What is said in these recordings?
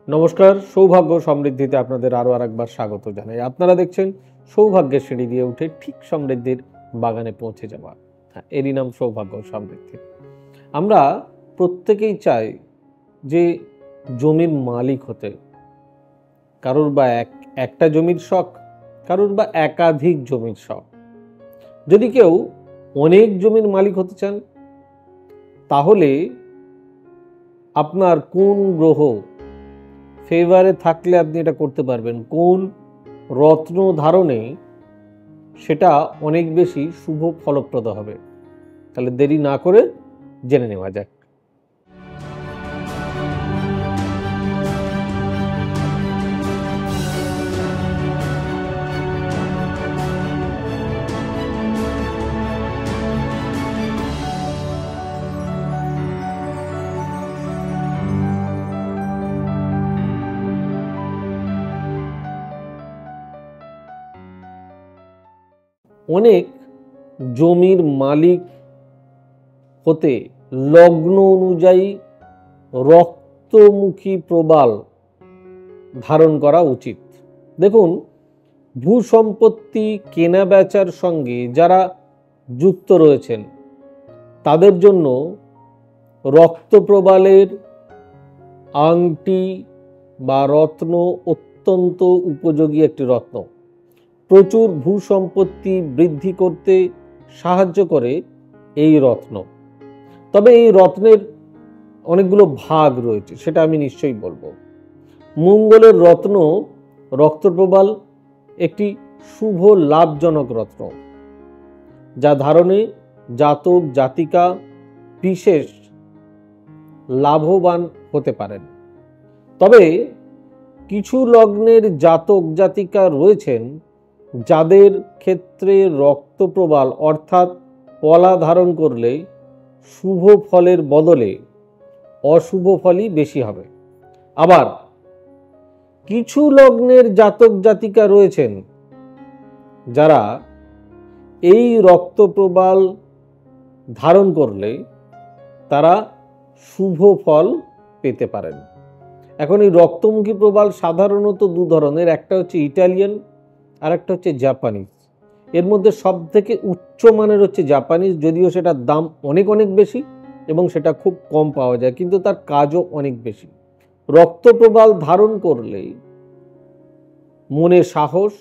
নমস্কার, সৌভাগ্য সমৃদ্ধিতে আপনাদের আরও আরেকবার স্বাগত জানাই। আপনারা দেখছেন সৌভাগ্যের সিঁড়ি দিয়ে উঠে ঠিক সমৃদ্ধির বাগানে পৌঁছে যাওয়া। হ্যাঁ, এরই নাম সৌভাগ্য সমৃদ্ধি। আমরা প্রত্যেকেই চাই যে জমির মালিক হতে। কারোর বা একটা জমির শখ, কারোর বা একাধিক জমির শখ। যদি কেউ অনেক জমির মালিক হতে চান, তাহলে আপনার কোন গ্রহ ফেভারে থাকলে আপনি এটা করতে পারবেন, কোন রত্ন ধারণে সেটা অনেক বেশি শুভ ফলপ্রদ হবে। তাহলে দেরি না করে জেনে নেওয়া যাক। অনেক জমির মালিক হতে লগ্ন অনুযায়ী রক্তমুখী প্রবাল ধারণ করা উচিত। দেখুন, ভূসম্পত্তি কেনা বেচার সঙ্গে যারা যুক্ত রয়েছেন তাদের জন্য রক্তপ্রবালের আংটি বা রত্ন অত্যন্ত উপযোগী একটি রত্ন। প্রচুর ভূসম্পত্তি বৃদ্ধি করতে সাহায্য করে এই রত্ন। তবে এই রত্নের অনেকগুলো ভাগ রয়েছে, সেটা আমি নিশ্চয়ই বলবো। মঙ্গলের রত্ন রক্তপ্রবাল একটি শুভ লাভজনক রত্ন, যা ধারণে জাতক জাতিকা বিশেষ লাভবান হতে পারেন। তবে কিছু লগ্নের জাতক জাতিকা রয়েছেন যাদের ক্ষেত্রে রক্তপ্রবাল অর্থাৎ পলা ধারণ করলে শুভ ফলের বদলে অশুভ ফলই বেশি হবে। আবার কিছু লগ্নের জাতক জাতিকা রয়েছেন যারা এই রক্তপ্রবাল ধারণ করলে তারা শুভ ফল পেতে পারেন। এখন এই রক্তমুখী প্রবাল সাধারণত দু ধরনের, একটা হচ্ছে ইটালিয়ান আর একটা হচ্ছে জাপানিজ। এর মধ্যে সব থেকে উচ্চ মানের হচ্ছে জাপানিজ, যদিও সেটার দাম অনেক অনেক বেশি এবং সেটা খুব কম পাওয়া যায়, কিন্তু তার কাজও অনেক বেশি। রক্তপ্রবাল ধারণ করলে মনে সাহস,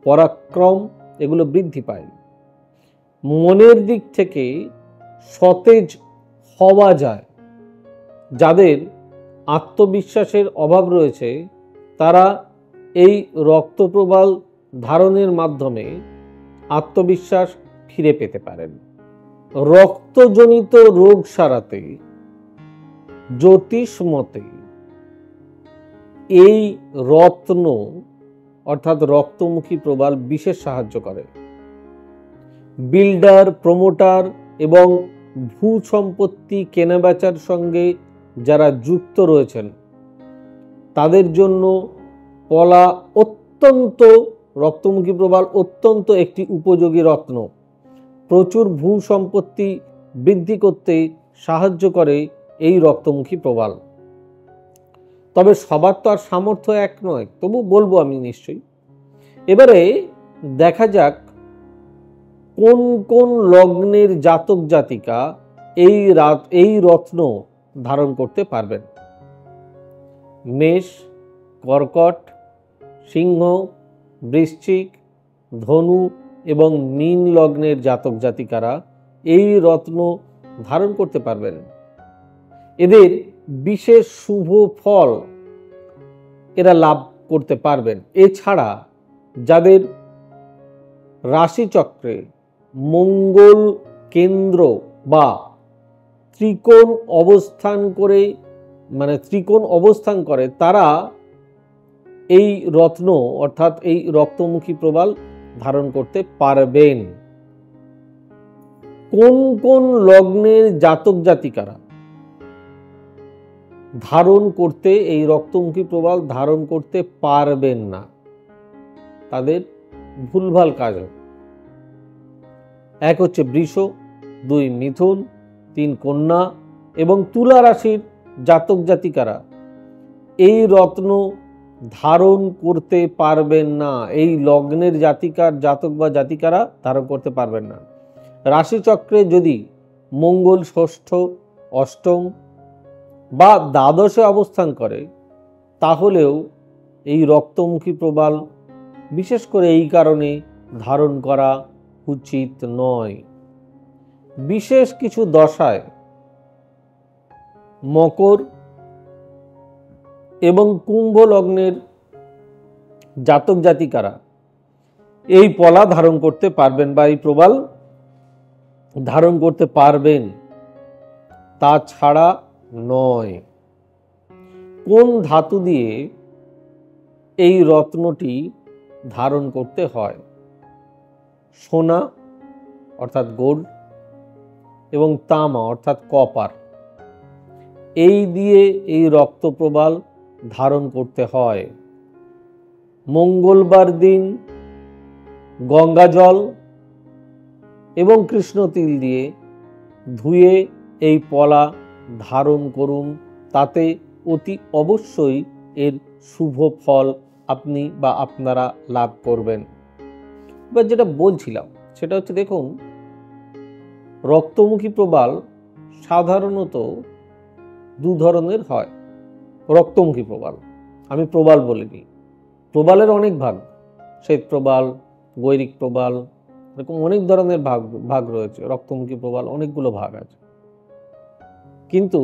পরাক্রম এগুলো বৃদ্ধি পায়। মনের দিক থেকে সতেজ হওয়া যায়। যাদের আত্মবিশ্বাসের অভাব রয়েছে তারা এই রক্তপ্রবাল ধারণের মাধ্যমে আত্মবিশ্বাস ফিরে পেতে পারেন। রক্তজনিত রোগ সারাতে জ্যোতিষ মতে এই রত্ন অর্থাৎ রক্তমুখী প্রবাল বিশেষ সাহায্য করে। বিল্ডার, প্রমোটার এবং ভূসম্পত্তি কেনাবেচার সঙ্গে যারা যুক্ত রয়েছেন তাদের জন্য পলা অত্যন্ত, রক্তমুখী প্রবাল অত্যন্ত একটি উপযোগী রত্ন। প্রচুর ভূসম্পত্তি বৃদ্ধি করতে সাহায্য করে এই রক্তমুখী প্রবাল। তবে সবার তো আর সামর্থ্য এক নয়, তবু বলবো আমি নিশ্চয়ই। এবারে দেখা যাক কোন কোন লগ্নের জাতক জাতিকা এই রত্ন ধারণ করতে পারবেন। মেষ, কর্কট, সিংহ, বৃশ্চিক, ধনু এবং মীন লগ্নের জাতক জাতিকারা এই রত্ন ধারণ করতে পারবেন। এদের বিশেষ শুভ ফল এরা লাভ করতে পারবেন। এছাড়া যাদের রাশিচক্রে মঙ্গল কেন্দ্র বা ত্রিকোণ অবস্থান করে তারা এই রত্ন অর্থাৎ এই রক্তমুখী প্রবাল ধারণ করতে পারবেন। কোন কোন লগ্নের জাতক জাতিকারা ধারণ করতে এই রক্তমুখী প্রবাল ধারণ করতে পারবেন না, তাদের ভুলভাল কাজ হবে। এক হচ্ছে বৃষ, 2 মিথুন, 3 কন্যা এবং তুলা রাশির জাতক জাতিকারা এই রত্ন ধারণ করতে পারবেন না। এই লগ্নের জাতক বা জাতিকারা ধারণ করতে পারবেন না। রাশিচক্রে যদি মঙ্গল ষষ্ঠ, অষ্টম বা দ্বাদশে অবস্থান করে, তাহলেও এই রক্তমুখী প্রবাল বিশেষ করে এই কারণে ধারণ করা উচিত নয়। বিশেষ কিছু দশায় মকর এবং কুম্ভ লগ্নের জাতক জাতিকারা এই পলা ধারণ করতে পারবেন বা এই প্রবাল ধারণ করতে পারবেন, তাছাড়া নয়। কোন ধাতু দিয়ে এই রত্নটি ধারণ করতে হয়? সোনা অর্থাৎ গোল্ড এবং তামা অর্থাৎ কপার, এই দিয়ে এই রক্তপ্রবাল ধারণ করতে হয়। মঙ্গলবার দিন গঙ্গা জল এবং কৃষ্ণ তিল দিয়ে ধুয়ে এই পলা ধারণ করুন, তাতে অতি অবশ্যই এর শুভ ফল আপনি বা আপনারা লাভ করবেন। এবার যেটা বলছিলাম সেটা হচ্ছে, দেখুন, রক্তমুখী প্রবাল সাধারণত দু ধরনের হয়। রক্তমুখী প্রবাল, আমি প্রবাল বলিনি, প্রবালের অনেক ভাগ, শ্বেত প্রবাল, গৈরিক প্রবাল, এরকম অনেক ধরনের ভাগ রয়েছে। রক্তমুখী প্রবাল অনেকগুলো ভাগ আছে। কিন্তু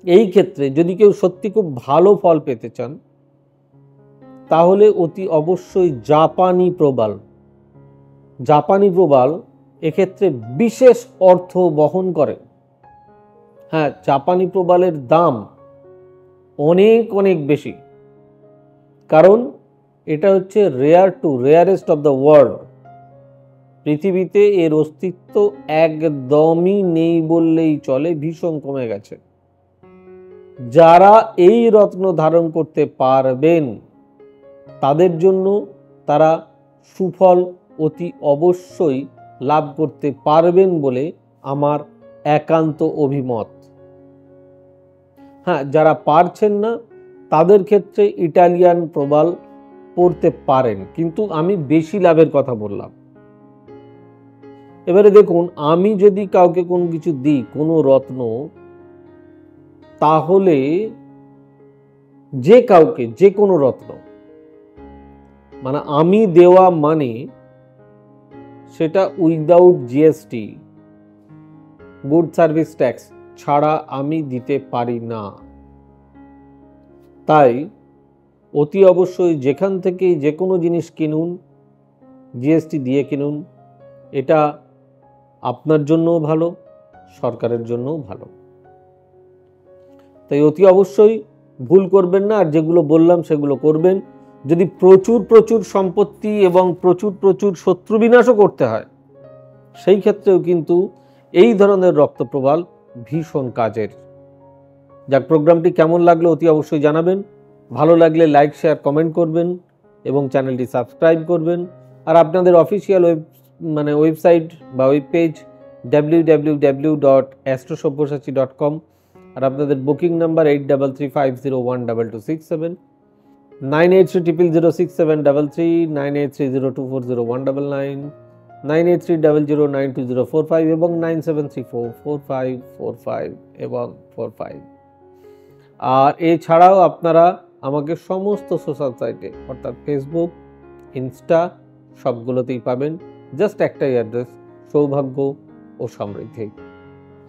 এই ক্ষেত্রে যদি কেউ সত্যি খুব ভালো ফল পেতে চান, তাহলে অতি অবশ্যই জাপানি প্রবাল এক্ষেত্রে বিশেষ অর্থ বহন করে। হ্যাঁ, জাপানি প্রবালের দাম অনেক অনেক বেশি, কারণ এটা হচ্ছে রেয়ারেস্ট অফ দ্য ওয়ার্ল্ড। পৃথিবীতে এর অস্তিত্ব একদমই নেই বললেই চলে, ভীষণ কমে গেছে। যারা এই রত্ন ধারণ করতে পারবেন তাদের জন্য তারা সুফল অতি অবশ্যই লাভ করতে পারবেন বলে আমার একান্ত অভিমত। হ্যাঁ, যারা পারছেন না তাদের ক্ষেত্রে ইটালিয়ান প্রবাল পড়তে পারেন, কিন্তু আমি বেশি লাভের কথা বললাম। এবারে দেখুন, আমি যদি কাউকে কোনো কিছু দিই, কোনো রত্ন, তাহলে যে কাউকে যে কোনো রত্ন, মানে আমি দেওয়া মানে সেটা without GST, good service tax ছাড়া আমি দিতে পারি না। তাই অতি অবশ্যই যেখান থেকেই যে কোনো জিনিস কিনুন, জিএসটি দিয়ে কিনুন। এটা আপনার জন্যও ভালো, সরকারের জন্যও ভালো। তাই অতি অবশ্যই ভুল করবেন না, আর যেগুলো বললাম সেগুলো করবেন। যদি প্রচুর প্রচুর সম্পত্তি এবং প্রচুর প্রচুর শত্রু বিনাশও করতে হয়, সেই ক্ষেত্রেও কিন্তু এই ধরনের রক্তপ্রবাল ভীষণ কাজের। যার প্রোগ্রামটি কেমন লাগলো অতি অবশ্যই জানাবেন। ভালো লাগলে লাইক, শেয়ার, কমেন্ট করবেন এবং চ্যানেলটি সাবস্ক্রাইব করবেন। আর আপনাদের অফিসিয়াল ওয়েবসাইট বা ওয়েব পেজ www.astrosavysachi.com, আর আপনাদের বুকিং নাম্বার 8335012267, 98300673, 9830240199, 9830092045 এবং 97344545 এবং 45। আর এছাড়াও আপনারা আমাকে সমস্ত সোশ্যাল সাইটে অর্থাৎ ফেসবুক, ইনস্টা সবগুলোতেই পাবেন। জাস্ট একটাই অ্যাড্রেস, সৌভাগ্য ও সমৃদ্ধি।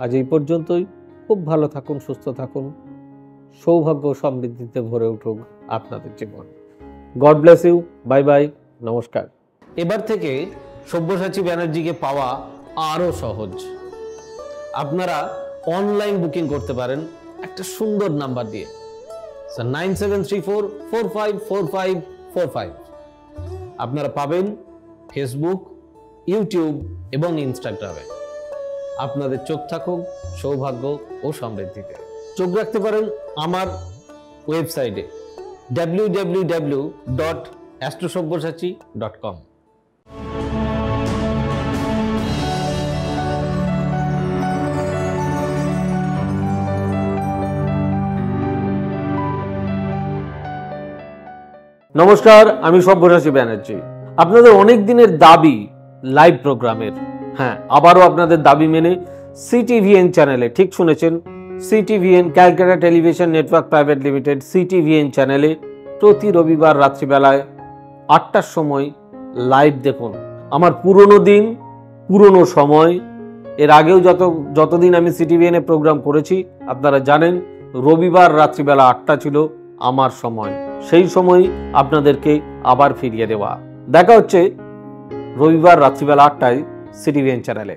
আজ এই পর্যন্তই। খুব ভালো থাকুন, সুস্থ থাকুন, সৌভাগ্য ও সমৃদ্ধিতে ভরে উঠুক আপনাদের জীবন। God bless you. Bye bye, নমস্কার। এবার থেকে সব্যসাচী ব্যানার্জিকে পাওয়া আরও সহজ। আপনারা অনলাইন বুকিং করতে পারেন একটা সুন্দর নাম্বার দিয়ে, 9734454545। আপনারা পাবেন ফেসবুক, ইউটিউব এবং ইনস্টাগ্রামে। আপনাদের চোখ থাকুক সৌভাগ্য ও সমৃদ্ধিতে। চোখ রাখতে পারেন আমার ওয়েবসাইটে www.astrosavysachi.com। নমস্কার, আমি সব্যসাচী ব্যানার্জি। আপনাদের অনেক দিনের দাবি লাইভ প্রোগ্রামের, হ্যাঁ আবারও আপনাদের দাবি মেনে সিটিভিএন চ্যানেলে, ঠিক শুনেছেন, CTVN Calcutta television network private limited CTVN চ্যানেলে প্রতি রবিবার রাত্রিবেলায় 8টার সময় লাইভ দেখুন। আমার পুরনো দিন, পুরনো সময়, এর আগেও যতদিন আমি সিটিভিএনে প্রোগ্রাম করেছি আপনারা জানেন রবিবার রাত্রিবেলা 8টা ছিল আমার সময়। সেই সময় আপনাদেরকে আবার ফিরিয়ে দেওয়া। দেখা হচ্ছে রবিবার রাত্রিবেলা 8টায় সিটিভিএন চ্যানেলে।